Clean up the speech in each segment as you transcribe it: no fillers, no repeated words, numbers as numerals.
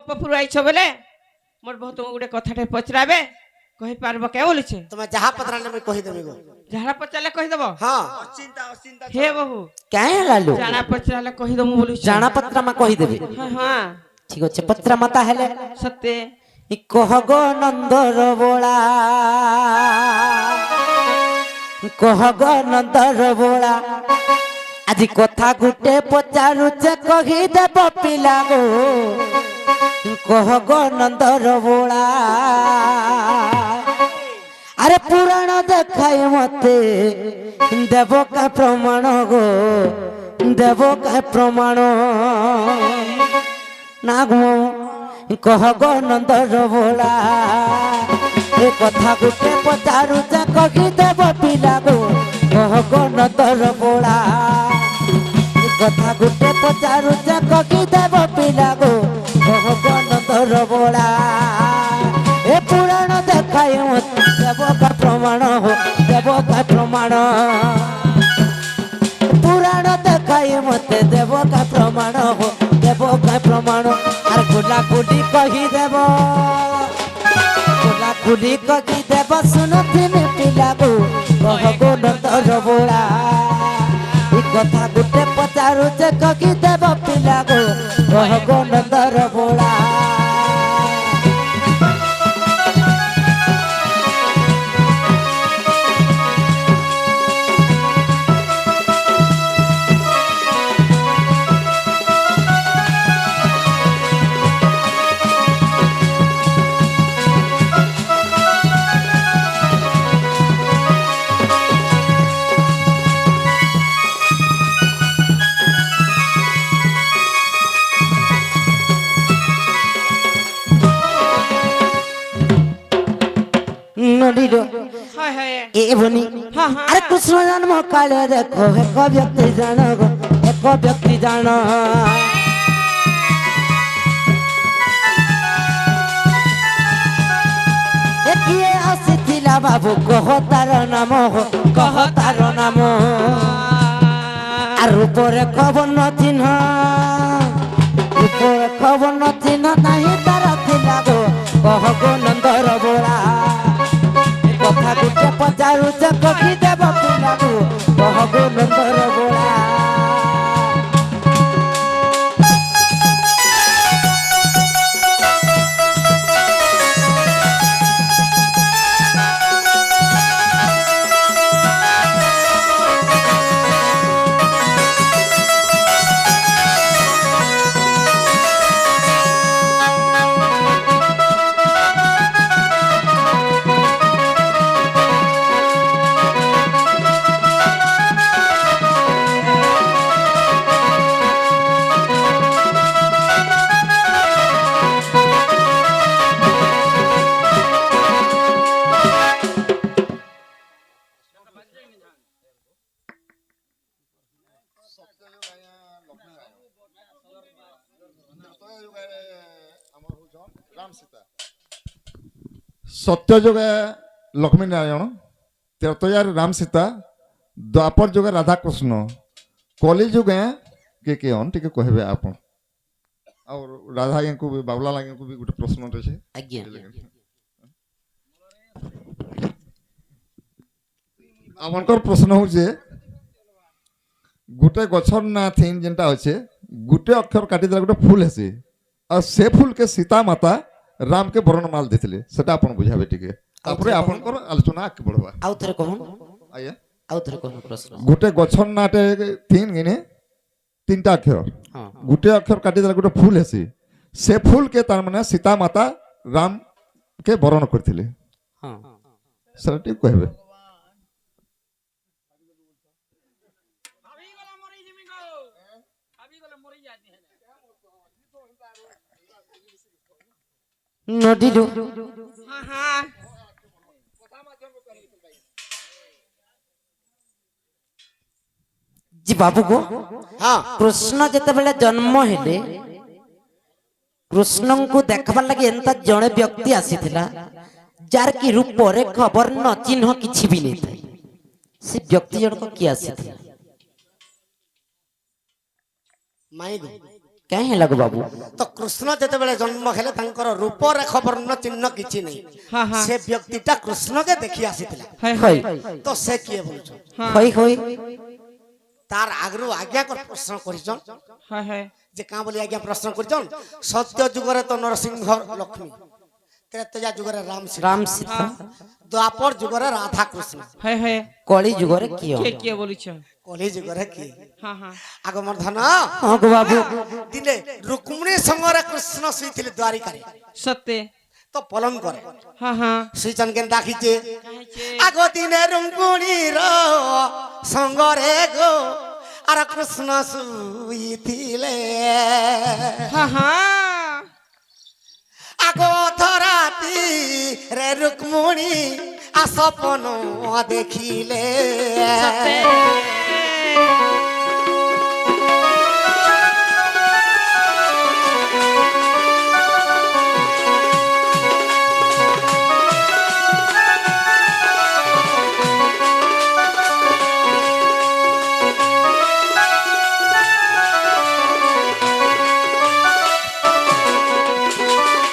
ପପୁର ଆଇଛ ବେଲେ ମୋर ବହୁତ ଗୋଟେ କଥାଟେ ପଚରାବେ କହି ପାରବ କେ ବୋଲିଛେ तुम्हें जहाँ पत्र में कही देबी गो ଯାହା ପଚାରଲେ କହିଦବ हाँ हे बहु କାହିଁ ଲାଲୁ ଜାଣା ପଚରାଲେ କହିଦମୁ ବୋଲୁଛେ ଜାଣା ପତ୍ର ମା କହିଦେବି ହଁ ହଁ ଠିକ ଅଛି ପତ୍ର ମାତା ହେଲେ ସତେ କହ ଗो ନନ୍ଦର ବୋଳା କହ ଗো ନନ୍ଦର ବୋଳା ଆଜି କଥା ଗୁଟେ ପଚାରୁଛେ କହିଦେବ ପିଲା ଗୋ କହ ଗো ନନ୍ଦର ବୋଳା আরে পুরাণ দেখাই মতে দেব কা প্রমাণ গো দেব কা প্রমাণ না গো কহ গো নন্দর ভোলা এ কথা গুটে পচারু যা কহি দেব পিলা গো কহ গো নন্দর ভোলা এ কথা গুটে পচারু যা কহি দেব পিলা গো কহ গো নন্দর ভোলা এ পুরাণ দেখাই মতে দেব কা প্রমাণ দেব কা প্রমাণ পুরাণ দেখাই মতে দেব কা প্রমাণ দেব কা প্রমাণ আর গুলা গুলি কহি দেব গুলা গুলি কহি দেব শুনুথিনি পিলা গো কহ গো নন্দর বোলা এই কথা গুটে পচারুছে কহি দেব পিলা গো কহ গো নন্দর বোলা নদীর হয় হয় এ বনি হ্যাঁ হ্যাঁ আরে কৃষ্ণ জন্ম কালে দেখো এক ব্যক্তি জান গো এক ব্যক্তি জান কিয়ে আসিছিলা বাবু কহ তার নাম কহ তার নাম আর উপরে খবর ন চিহ্ন উপরে খবর ন চিহ্ন নাহি তার ଥିଲା গো কহ গো নন্দর বোলা কথা গুটে পচারুছে কহি দেব পিলা গো কহ গো নন্দর বোলা सत्य जुगे लक्ष्मी नारायण त्रेतयार राम सीता द्वापर जुगे राधा कृष्ण कली जुगे के अन टिके कहबे आपन और राधा को भी बाबला लागे को भी गोटे प्रश्न अछि आज्ञा आपनकर प्रश्न हो जे गोटे गछर ना थीन जेंटा अछि गोटे अक्षर काटी देला गोटे फूल हेसी और से फूल के सीता माता राम के वर्ण माल देथिले सेटा आपन बुझाबे टिके तापरे आपनकर आलोचना आके बढ़वा आउ थरे कहूं आया आउ थरे कहूं प्रश्न गोटे गछर नाटे तीन गिने तीनटा अक्षर हां गोटे अक्षर काटी देला गोटे फूल हेसी से फूल के तार माने सीता माता राम के वर्ण करथिले हां सेटा कहबे নদীর ହଁ ହଁ জি বাবু গো हाँ কৃষ্ণ যেতেবেলে জন্ম হেলে কৃষ্ণଙ୍କୁ দেখবার লাগি এন্তা জনে ব্যক্তি আসিଥିଲା যার কি রূপরে খবর ন চিহ্ন কিছু বি নেই থাই সে ব্যক্তি জনক কি আসিଥିଲା माई गो କାହିଁ ହେଲା ଗୋ ବାବୁ ତ କୃଷ୍ଣ ଯେତେବେଳେ ଜନ୍ମ ହେଲେ ତାଙ୍କର ରୂପରେଖ ବର୍ଣ୍ଣ ଚିହ୍ନ କିଛି ନାହିଁ ହଁ ହଁ ସେ ବ୍ୟକ୍ତିଟା କୃଷ୍ଣକେ ଦେଖି ଆସିଥିଲା ହଏ ହଇ ହଏ ତ ସେ କିଏ ବୋଲୁଛ ହଁ ହଇ ହଇ তার আগ্রহ আজ্ঞা করে প্রশ্ন করিছন হয় হয় যে কাঁ বলি আজ্ঞা প্রশ্ন করিছন সত্য যুগরে তো নরসিংহ লক্ষ্মী ত্রেতয়া যুগরে রাম সীতা রাম সীতা দ্বাপর যুগরে রাধা কৃষ্ণ হয় হয় কଳି যুগରେ କିଏ কে কে বলিছ কলি যুগরে কি হ্যাঁ হ্যাঁ আগমর ধন ହଁ ଗୋ ବାବୁ দিনে রুক্মিণী সঙ্গরে কৃষ্ণ শুইଥିଲେ দ্বারিকারে সত্যে তো পলন করে হ্যাঁ হ্যাঁ শুইছন কেন ডাকিছে কাহিছে আগ দিনে রুক্মিণীর সঙ্গরে গো আর কৃষ্ণ শুইছিলে হ্যাঁ হ্যাঁ আগ ধরাতি রে রুক্মিণী আসপন দেখিলে সত্যে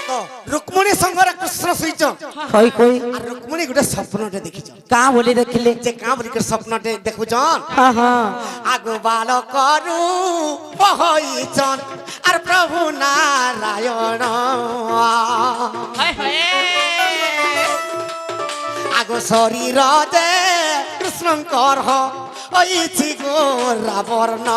তো রুক্মিণী সঙ্গরে কৃষ্ণ শুইছ হই হই আর রুক্মিণী গোটে স্বপ্নটে দেখিছ কাଁ ବୋଲି ଦେଖିଲେ যে কাঁ বলি স্বপ্নটে দেখুছন ହଁ ହଁ আগু বালকরু হইছন আর প্রভু নারায়ণ হয় হয় আগো শরীর যে কৃষ্ণঙ্কর হইছি গোরা বর্ণ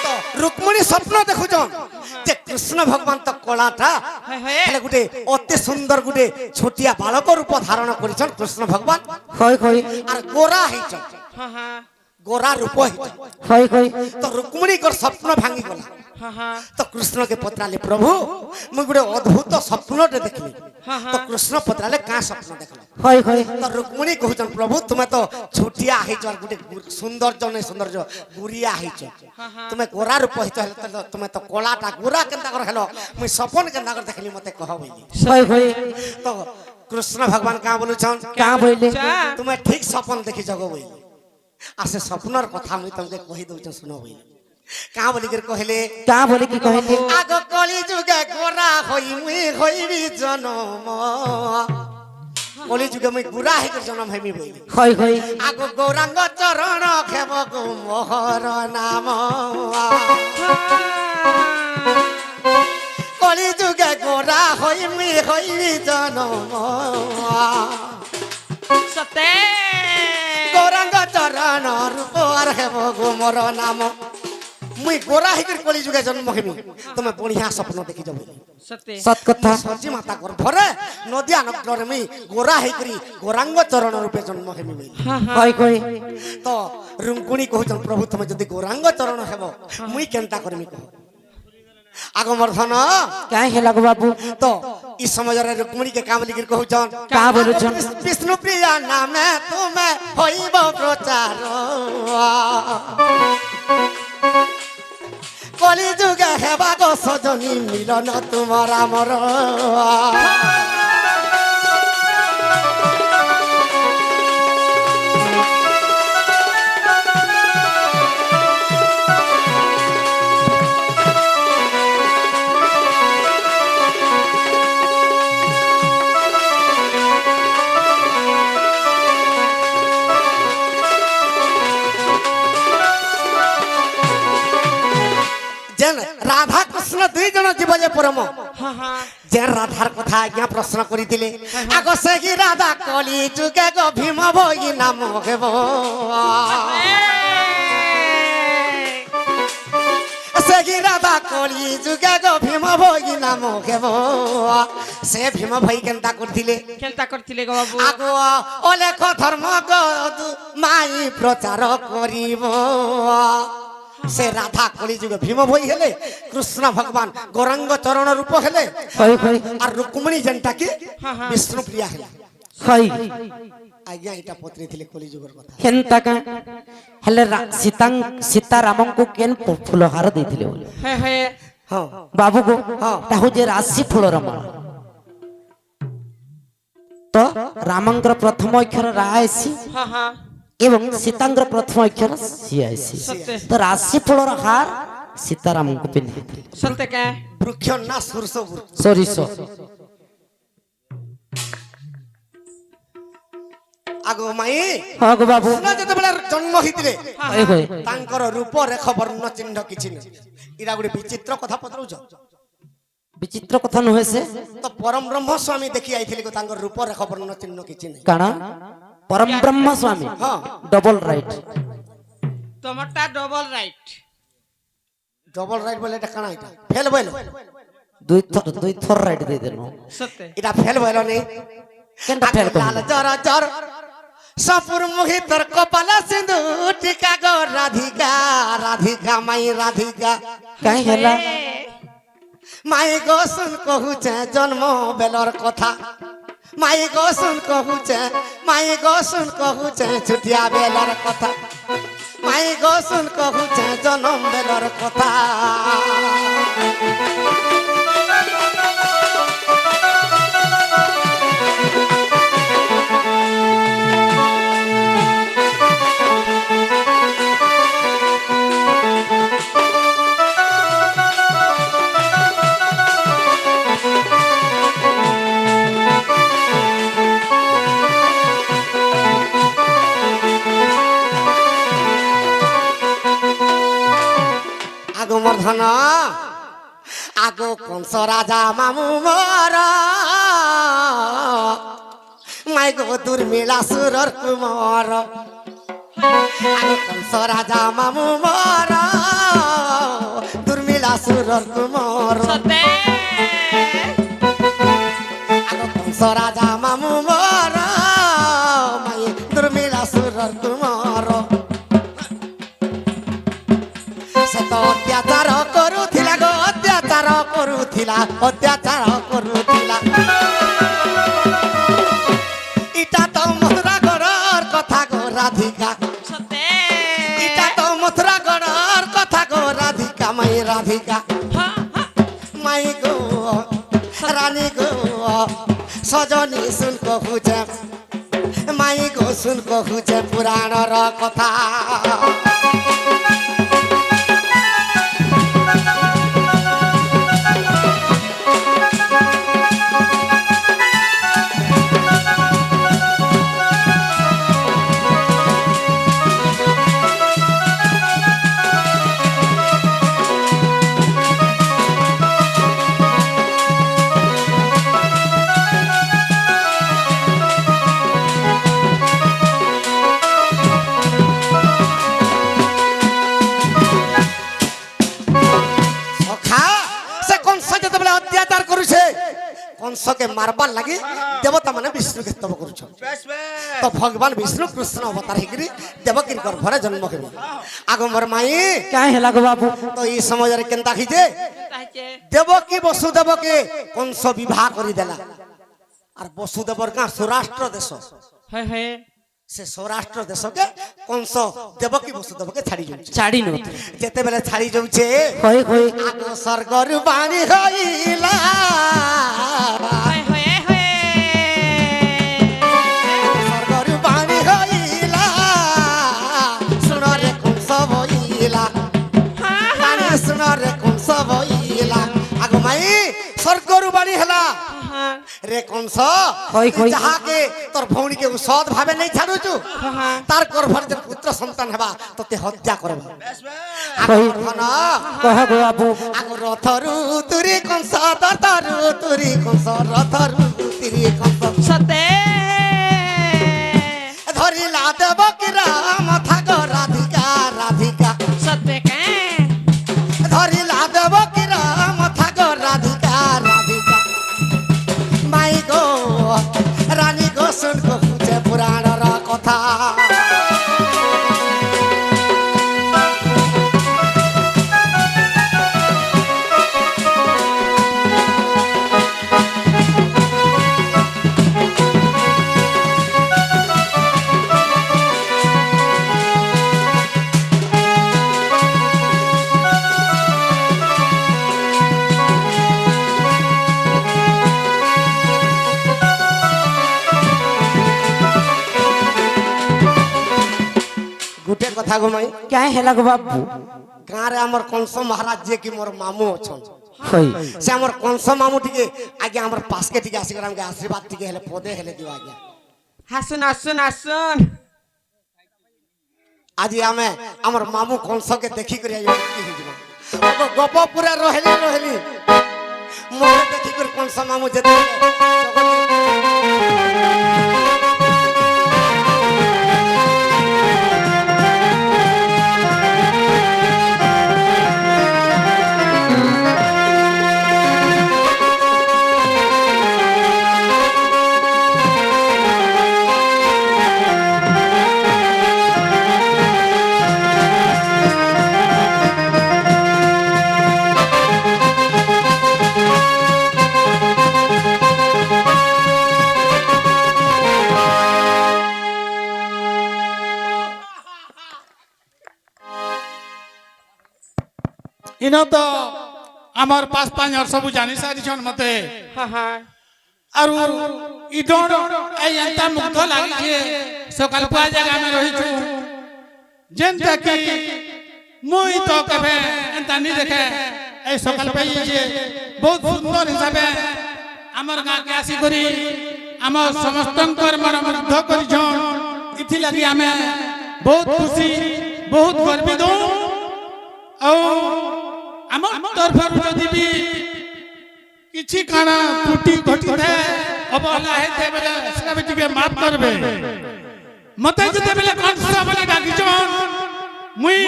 তো রুক্মিণী স্বপ্ন দেখুছন যে কৃষ্ণ ভগবান তো কলাটা হয় হয় ହେଲେ ଗୋଟେ ଅତି ସୁନ୍ଦର ଗୋଟେ ଛୋଟିଆ ବାଳକ ରୂପ ଧାରଣ କରିଛନ୍ କୃଷ୍ଣ ଭଗବାନ ହଇ ହଇ আর ଗୋରା ହେଇଛନ୍ হ্যাঁ হ্যাঁ ଗୋରା ରୂପ ହେଇଛନ୍ ହଇ ହଇ ତ ରୁକ୍ମିଣୀଙ୍କର ସ୍ୱପ୍ନ ଭାଙ୍ଗିଗଲା হ্যাঁ হ্যাঁ ତ କୃଷ୍ଣକେ ପଚରାଲେ ପ୍ରଭୁ ମୁଁ ଗୋଟେ ଅଦ୍ଭୁତ ସ୍ୱପ୍ନଟେ ଦେଖିଲି হ্যাঁ ତ হ্যাঁ କୃଷ୍ଣ ପଚରାଲେ କାଁ ସ୍ୱପ୍ନ ଦେଖିଲ ହଇ ହଇ ତ ରୁକ୍ମିଣୀ କହୁଛନ୍ ପ୍ରଭୁ ତୁମେ ତ ଛୋଟିଆ ହେଇଛ আর ଗୋଟେ ସୌନ୍ଦର୍ଯ୍ୟ ନାଇଁ ସୌନ୍ଦର୍ଯ୍ୟ ଗୁରିଆ ହେଇଛ হ্যাঁ হ্যাঁ ତୁମେ ଗୋରା ରୂପ ହେଇଛ ହେଲେ ତୁମେ ତ କଳାଟା ଗୋରା କେନ୍ତା କର ହେଲ ମୁଇଁ ସପନ କେନ୍ତା କର ଦେଖିଲି ମତେ କହ ବୋଇଲି ହଇ ହଇ ତ কৃষ্ণ ভগবান কাঁ বলুছন কাଁ ବୋଇଲେ চা তুমি ঠিক স্বপ্ন দেখিছ গো বই আর সে স্বপ্নর কথা মুই তোমাকে কহি দউছ শুনো বই কাঁ বলি করে কহিলে কাଁ ବୋଲି କି କହିଲେ আগ কলি যুগে গোরা হই মুই হইবি জনম কলি যুগে মুই গোরা হই করে জনম হইবি বই হই হই আগ গৌরাঙ্গ চরণ খেব গো মোহর নাম কলি যুগে গোরা হই মুই হইবি জনম সত্যে গৌরাঙ্গ চরণ রূপ আর হেব গো মোর নাম মুই গোরা হইকরি কলি যুগে জন্ম হেবি তুমি বঢ়িয়া স্বপ্ন দেখি যাবি সত্যে সত কথা সজি মাতা গর্ভরে নদিয়া নগরে মুই গোরা হইকরি গৌরাঙ্গ চরণ রূপে জন্ম হেবি বই হ্যাঁ হ্যাঁ হই হই তো রুঙ্কুণী কহুছন প্রভু তুমি যদি গৌরাঙ্গ চরণ হেব মুই কেনতা করমি কহ আগমর্ধন କାହିଁ ହେଲା ଗୋ ବାବୁ তো ই সমাজরে রুক্মিণী কে কাম লিখির কহুছন কাঁ ବୋଲୁଛନ୍ বিষ্ণু প্রিয়া নামে তুমি হইব প্রচার কলি যুগে হেবা গো সজনী মিলন তোমার আমর যেন রাধা কৃষ্ণ দুই জন জীব যে পরম হ্যাঁ হ্যাঁ যে রাধার কথা আজ্ঞা প্রশ্ন করিলে আগ সে কি রাধা কলি যুগে গো ভীম বই নাম হেব সে কি রাধা কলি যুগে গো ভীম বই নাম হেব সে ভীম ভাই কেনতা করছিলে কেনতা করছিলে গো বাবু আগ অলেখ ধর্ম মাই প্রচার করিব সে রাধা কলি যুগে ভীম ভই হেলে কৃষ্ণ ভগবান গৌরাঙ্গ চরণ রূপ হেলে হই হই আর রুক্মিণী যেনটা কি হ্যাঁ, হ্যাঁ। বিষ্ণু প্রিয়া হেলা ହଇ ଆଜ୍ଞା ଏଇଟା ପତ୍ରିଥିଲେ କଲିଯୁଗର କଥା। କେନ୍ତା କା ହେଲେ ସୀତାରାମଙ୍କୁ କେନ୍ ଫୁଲହାର ଦେଇଥିଲେ ବୋଲି ହେ ହେ ହଁ ବାବୁକୁ ତା ହଉଛି ରାଶି ଫୁଲର ମାଳ। ତ ରାମଙ୍କର ପ୍ରଥମ ଅକ୍ଷର ରା ଆଇସି ହଁ ହଁ ଏବଂ ସୀତାଙ୍କର ପ୍ରଥମ ଅକ୍ଷର ସି ଆଇସି। ସତେ ତ ରାଶି ଫୁଲର ହାର ସୀତାରାମଙ୍କୁ ପିନ୍ଧିଥିଲେ। ସତେ କା ବୃକ୍ଷ ନା ସୋରିଷ ବୃକ୍ଷ। ସୋରିଷ ଆଗ ମାଇ ହଁ ଗো ବାବୁ କୃଷ୍ଣ ଯେତେବେଳେ ଜନ୍ମ ହେଇଥିଲେ ହଇ ହଇ ତାଙ୍କର ରୂପ ରେଖ ବର୍ଣ୍ଣ ଚିହ୍ନ କିଛି ନାହିଁ। ଏଇଟା ଗୋଟେ ବିଚିତ୍ର କଥା ପଚାରୁଛ। ବିଚିତ୍ର କଥା ନୁହେଁ ସେ ତ ପରମ ବ୍ରହ୍ମ ସ୍ୱାମୀ ଦେଖି ଆଇଥିଲେ କି ତାଙ୍କର ରୂପ ରେଖ ବର୍ଣ୍ଣ ଚିହ୍ନ କିଛି ନାହିଁ। କାଣା ପରମ ବ୍ରହ୍ମ ସ୍ୱାମୀ ହଁ ଡବଲ ରାଇଟ তোমারটা ডবল রাইট। ডবল রাইট বলে এটা কানা এটা ফেল বইল দুই থর রাইট ଦେଇଦେନୁ সত্যি এটা ফেল বইল নেই। কেনটা ফেল লাল কহিল জর জর সপুর মুহি তোর কপাল সিন্ধু টিকা গো রাধিকা রাধিকা মাই রাধিকা কাই হেলা মাই গো শুন কহুছে জন্ম বেলর কথা মাই গো শুন কহুছে মাই গো শুন কহুছে ছুটিয়া বেলর কথা মাই গো শুন কহুছে জন্ম বেলর কথা। আগো মোর ধন আগো কংস রাজা মামু মর মাই গো দুর্মিলা সুরর কুমার আগো কংস রাজা মামু মর দুর্মিলা সুরর কুমার সত্যি আগো কংস রাজা মামু মর মাই দুর্মিলা সুরর কুমার সে তো অত্যাচার করুথিলা গো অত্যাচার করুথিলা অত্যাচার করুথিলা ইটা তো মথুরা গড়র কথা গো রাধিকা সত্যি ইটা তো মথুরা গড়র কথা গো রাধিকা মাই রাধিকা হ্যাঁ হ্যাঁ মাই গো রানী গো সজনী শুন কহুছে মাই গো শুন কহুছে পুরাণর কথা। কংসকে মারবার লাগি দেবতা মানে বিষ্ণুকে স্তব করছ। তো ভগবান বিষ্ণু কৃষ্ণ অবতার হইকি দেবকীর গর্ভরে জন্ম হইবে। আগমর মাই কাই হেলা গো বাবু তো এই সমাজরে কেনতা হইছে তাইছে দেবকী বসুদেবকে কংস বিবাহ করি দেলা। আর বসুদেবর গাঁ সৌরাষ্ট্র দেশ হ্যাঁ হ্যাঁ সে সৌরাষ্ট্র দেশকে কংস দেবকী বসুদেবকে ছাড়ি যাচ্ছে। ছাড়ি নো যেতেবেলে ছাড়ি যাচ্ছে হই হই আগ স্বর্গর বাণী হইলা হ্যাঁ হ্যাঁ হ্যাঁ স্বর্গর বাণী হইলা শুনরে কংস বইলা বাণী শুনরে কংস বইলা। আগ মাই স্বর্গর বাণী হেলা হ্যাঁ রে কংস হই হই যাহাকে তোর ভৌণীকে সৎ ভাবে নেই ছাড়ুছু হ্যাঁ তার গর্ভরে যে পুত্র সন্তান হেবা তোতে হত্যা করবা। হই এখন কহ গো বাবু আগ রথরু তুরি কংস রথরু তুরি কংস রথরু তুরি কংস সত্যি ধরিলা দেবকী রাম থাক রাধিকা রাধিকা সত্যি কে ধরিলা দেবকী রাম থাক রাধিকা রাধিকা। মাই গো রানী গো শুন কহুছে পুরাণর কথা। গো মাই क्या है गो बाबू গাঁরে আমার কংস মহারাজ যে কি মোর মামু অছন होई সে আমার কংস মামু টিকে আগে আমার পাশকে টিকে আসি আমাকে আশীর্বাদ টিকে হেলে পদে হেলে দিও আগে আসুন আসুন আসুন আজি আমি আমার মামু কংসকে দেখি করে আই কি হইবা গপ পুরা রহেলি রহেলি মোরে দেখি করে কংস মামু যেতে ইনো তো আমার পাঁচ পাঁচর সবু জানি সারিছন মতে হ্যাঁ হ্যাঁ আর ইডন এই এন্তা মুগ্ধ লাগিছে সকাল পুয়া জায়গা আমি রহিছু যেনটা কি মুই তো কেবে এন্তা নি দেখে এই সকাল পাইছে বহুত সুন্দর হিসাবে আমার গাঁকে আসি করি আমার সমস্তঙ্কর মন মুগ্ধ করিছন ইথি লাগি আমি বহুত খুশি বহুত গর্বিত ଆଉ আমার তরফରୁ যদি ବି କିଛି କାଣା ତ୍ରୁଟି ଘଟିଥାଏ ଅବହେଳା ହେଇଥାଏ ବେଲେ ସେଟା ବି ଟିକେ ମାଫ କରିବେ ମତେ ଯେତେବେଲେ କଂସ ବୋଲି ଡାକିଛନ୍ ମୁଇଁ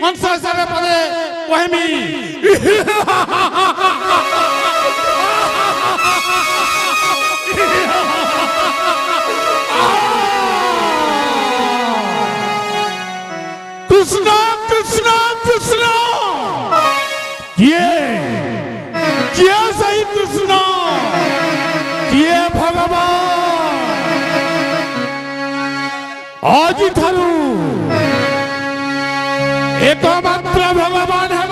କଂସ ହିସାବରେ ପଦେ କହିମି কৃষ্ণ কৃষ্ণ কৃষ্ণ किए सही कृष्ण किए भगवान आज ठारू एकमात्र भगवान है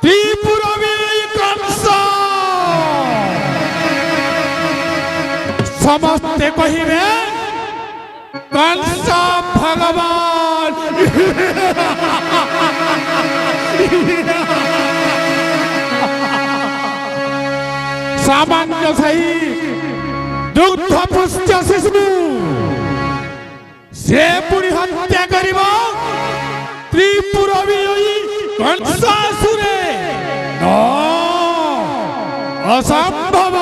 त्रिपुरवी कंस समस्ते कहिबे कंस भगवान सामान्य सही दुग्ध पुष्ट शिशु से पुरी हत्या करिब त्रिपुरवी कंसासुरे न असंभव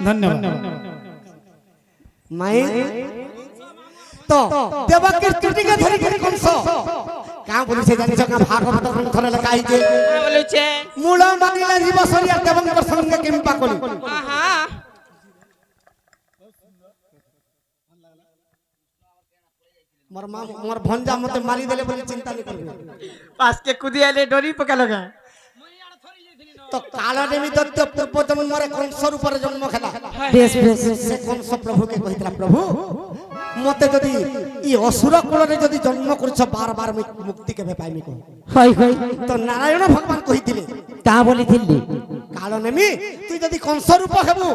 धन्यवाद মাই তো দেবকীর ত্রুটিকে ধরি করে কংস কাঁ বলিছে জানিছ কাঁ ভাগবত গ্রন্থরে লেখা হইছে হ্যাঁ বলছে মূল মানিলে জীব সরিয়া দেবঙ্কর সঙ্গে কিম্পা কলি হ্যাঁ মোর মা মোর ভঞ্জা মতে মারি দেলে বলে চিন্তা নি করবে পাঁচকে কুদিয়ালে ডরি পকালো গা তো কাল নেমি দত্ত পূর্ব জন্ম মরে কংসর উপরে জন্ম খেলা बेस बेस সে কংস প্রভুকে কহিতলা প্রভু মতে যদি ই অসুর কুলরে যদি জন্ম করছ বারবার মুক্তি কেবে পাইমি কহ होई होई তো নারায়ণ ভগবান কহিଥିଲେ ता बोली थिल्ली কাল নেমি তুই যদি কংস রূপ হেবু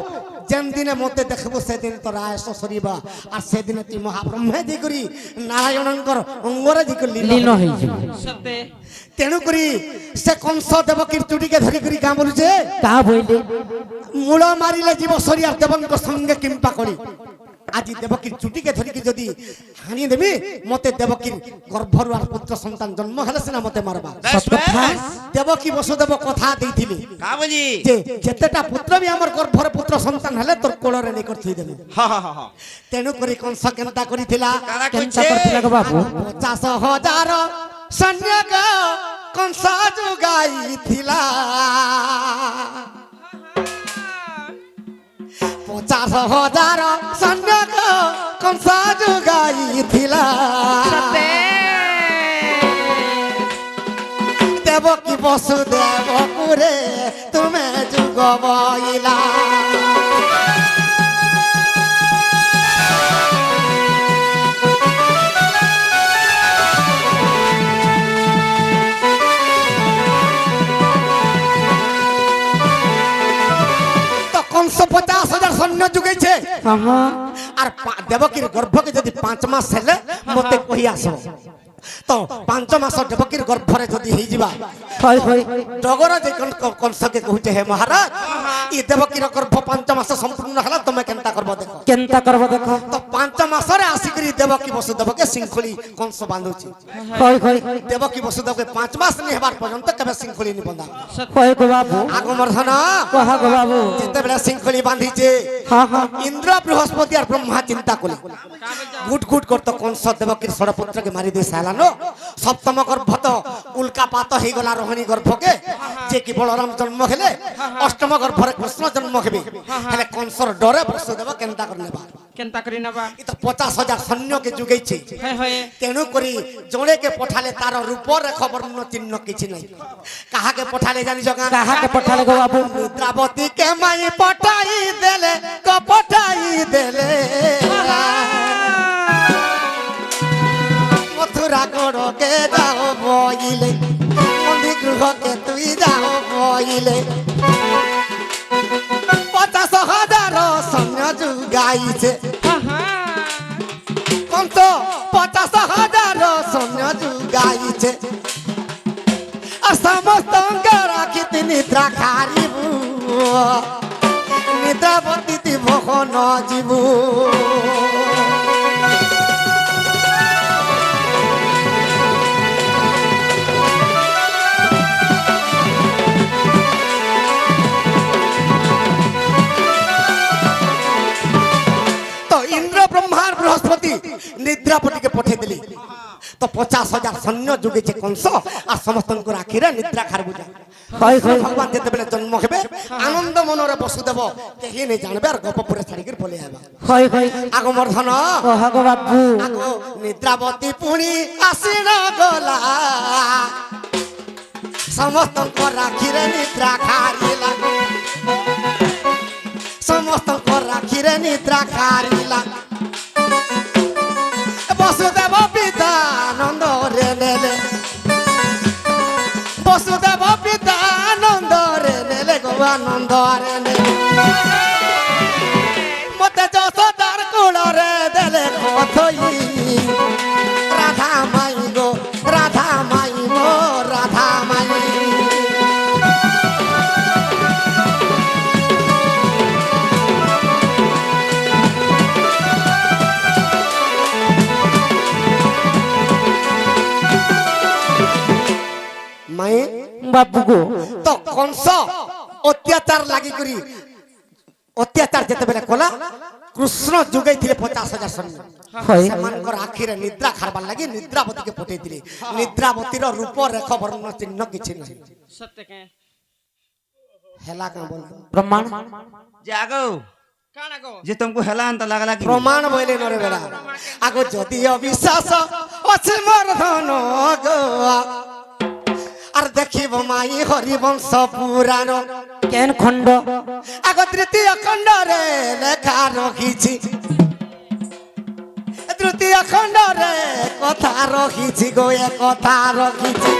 যেন দিনে মতে দেখবু সেদিন তো রায়স সরিবা আর সেদিনে তুই মহাব্রহ্মে দি করি নারায়ণঙ্কর অঙ্গরে দি করি लीन होई जो সত্যি তেণু করি সে কংস দেবকীর চুটিকে ধরি করি গাঁ বলুছে ता बोली মূল মারিলে জীব সরিয়া দেবঙ্ক সঙ্গে কিম্পা করি আজি দেবকীর চুটিকে ধরিকি যদি হানি দেবি মতে দেবকীর গর্ভরু আর পুত্র সন্তান জন্ম হেলে সিনা মতে মারবা सब कथा দেবকী বসুদেব কথা ଦେଇଥିଲି কা বলি যে যেতেটা পুত্র বি আমার গর্ভরে পুত্র সন্তান হেলে তোর কোଳରେ নেই করথই দেবি হা হা হা তেণু করি কংস কেনতা করিଥିଲା কারা केनता কইছে करथिला गो बाबू 50,000 সৈন্যক কংস যোগাইଥିଲା 50,000 সৈন্যক কংস যোগাইଥିଲା সত্যি দেবকী বসুদেব পুরে তুমি যুগ বইলা তো কংস 50,000 সৈন্য যুগাইছে हां আর দেবকীর গর্ভকে যদি 5 মাস হেলে মতে কহি আসব তো 5 মাস দেবকীর গর্ভরে যদি হই ଯିବା হয় হয় ডগর যে কংসকে কহুছে হে মহারাজ ই দেবকীর গর্ভ 5 মাস সম্পূর্ণ হলা তুমি কেনতা করব দেখো কেনতা করব দেখ তো 5 মাসরে আসিকরি দেবকী বসুদেবকে শৃঙ্খলি কংস বাঁধুছি হয় হয় দেবকী বসুদেবকে 5 মাস নি হেবার পর্যন্ত কেবে শৃঙ্খলি নি বন্ধা হয় গো বাবু আগমর্ধন কহ গো বাবু যেতেবেলে শৃঙ্খলি বাঁধিছে হ্যাঁ হ্যাঁ ইন্দ্র বৃহস্পতি আর ব্রহ্মা চিন্তা কলে গুট গুট করতো কংস দেবকীর ষড়পুত্রকে মারি দিয়ে সালানো সপ্তম গর্ভ তো উল্কাপাত হয়ে গলা রোহিণী গর্ভকে যে কি বলরাম জন্ম হেলে অষ্টম গর্ভরে কৃষ্ণ জন্ম হেবে হেলে কংসর ডরে বসুদেব কেনতা করে নেবা কেনতা করি নেবা ই তো 50,000 সৈন্যকে যুগাইছে হয় হয় তেণু করি জনেকে পঠালে তার রূপ রেখ বর্ণ চিহ্ন কিছু নাই কাহাকে পঠালে জানিছ গা কাহাকে পঠালে গো বাবু নিদ্রাবতী কে মাই পঠাই দেলে পঠাই দেলে মথুরা গড়কে যাও বইলে মন্দির গৃহকে তুই যাও বইলে 50,000 সৈন্য যুগাইছে কংস 50,000 সৈন্য যুগাইছে আর সমস্ত রাখিতে নিদ্রা খারিবু নিদ্রাবতী ভোখন জীবু তো ইন্দ্র ব্রহ্মার বৃহস্পতি নিদ্রাপতিকে পঠাই দিলি তো 50,000 সৈন্য যুগেছে কংস আর সমস্ত আখিরে নিদ্রা খারবু হয় হয় ভগবান যেতেবেলে জন্ম হবে আনন্দ মনরে বসুদেব কেহি নেই জানবে আর গপপুরে ছাড়িকি বলে যাবে হয় হয় আগমর্ধন কহ গো বাবু আগো নিদ্রাবতী পুনি আসি না গলা সমস্ত রাখিরে নিদ্রা খারিলা সমস্ত রাখিরে নিদ্রা খারিলা বসুদেব পিতা আনন্দ রে নেলে বসুদেব পিতা আনন্দ রে নেলে গো আনন্দ রে নেলে মতে যশোদার কুলরে দেলে কথই রাধা মাই গো রাধা মাই গো রাধা মাই মাই বাবু গো তো কংস অত্যাচার লাগি করি অত্যাচার যেতেবেলে কলা কৃষ্ণ যুগাই ଥିଲେ 50,000 সৈন্য হয় ସେମାନଙ୍କର ଆଖିରେ ନିଦ୍ରା ଖାରବାର ଲାଗି ନିଦ୍ରାବତୀকে ପଠେଇଥିଲେ ନିଦ୍ରାବତୀର ରୂପ ରେଖ ବର୍ଣ୍ଣ ଚିହ୍ନ କିଛି ନାହିଁ সত্য কে ହେଲା କାଁ ବୋଲ প্রমাণ जागो কানা গো जे तुमको हेला अंत लागला कि ପ୍ରମାଣ ବୋଇଲେ ନରେ ବେଡ଼ା ଆଗ ଯଦି ଅବିଶ୍ୱାସ ଅଛି ମୋର ଧନ ଗো আর দেখিব মাই হরিবংশ পুরাণ কেন খণ্ড আগ তৃতীয় খণ্ডরে লেখা রখিছি তৃতীয় খণ্ডরে কথা রখিছি গো এ কথা রখিছি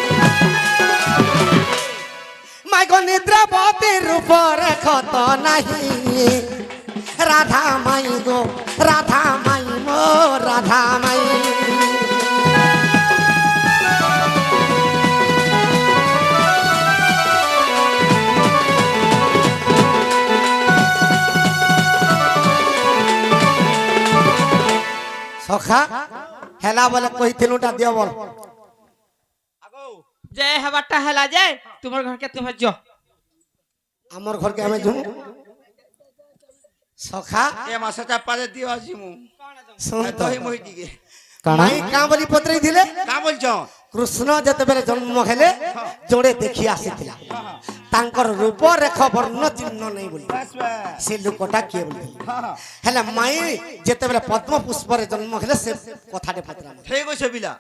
মাই গো নিদ্রাবতীর রূপ রেখত নাহি রাধা মাই গো রাধা মাই মো রাধা মাই সখা হেলা বলে কইতিলুটা দিও বল যে হবারটা হেলা যায় তোমার ঘরকে তুমি যো আমার ঘরকে আমি ঝুম সখা ए मासा चापा दे दियो आजी मु শুন তো दही मोहि दिगे কানা মাই কাঁ বলি পত্রই দিলে का बोलछो কৃষ্ণ যেতেবেলে জন্ম হেলে যোড়ে দেখি আসিଥିଲା তাঙ্কর রূপ রেখ বর্ণ চিহ্ন নেই বলি बस बस সে লোকটা কিয়ে বলি হেলে মাই যেতেবেলে পদ্ম পুষ্পরে জন্ম হেলে সে কথাটে পত্রা ठीक हो छबिला